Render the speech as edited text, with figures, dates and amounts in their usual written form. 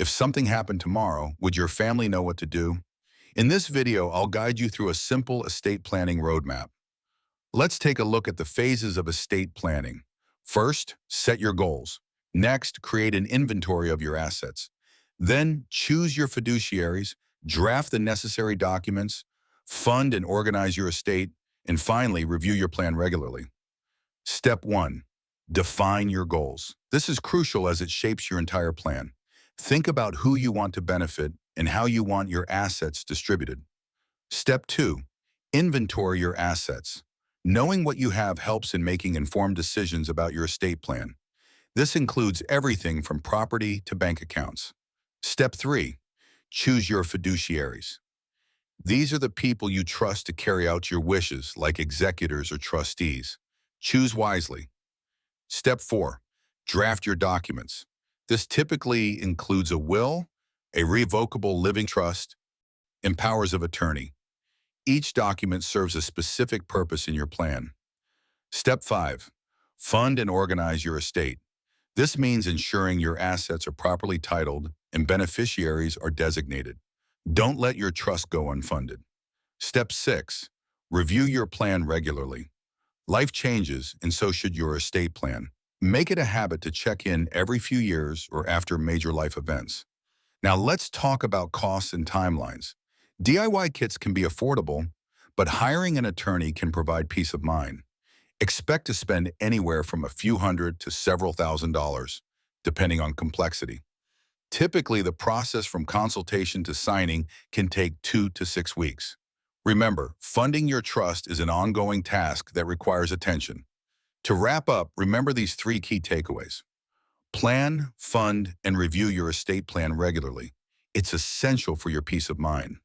If something happened tomorrow, would your family know what to do? In this video, I'll guide you through a simple estate planning roadmap. Let's take a look at the phases of estate planning. First, set your goals. Next, create an inventory of your assets. Then, choose your fiduciaries, draft the necessary documents, fund and organize your estate, and finally, review your plan regularly. Step 1. Define your goals. This is crucial as it shapes your entire plan. Think about who you want to benefit and how you want your assets distributed. Step 2. Inventory your assets. Knowing what you have helps in making informed decisions about your estate plan. This includes everything from property to bank accounts. Step 3. Choose your fiduciaries. These are the people you trust to carry out your wishes, like executors or trustees. Choose wisely. Step 4. Draft your documents. This typically includes a will, a revocable living trust, and powers of attorney. Each document serves a specific purpose in your plan. Step 5. Fund and organize your estate. This means ensuring your assets are properly titled and beneficiaries are designated. Don't let your trust go unfunded. Step 6. Review your plan regularly. Life changes, and so should your estate plan. Make it a habit to check in every few years or after major life events. Now let's talk about costs and timelines. DIY kits can be affordable, but hiring an attorney can provide peace of mind. Expect to spend anywhere from a few hundred to several $1,000s, depending on complexity. Typically, the process from consultation to signing can take 2 to 6 weeks. Remember, funding your trust is an ongoing task that requires attention. To wrap up, remember these 3 key takeaways. Plan, fund, and review your estate plan regularly. It's essential for your peace of mind.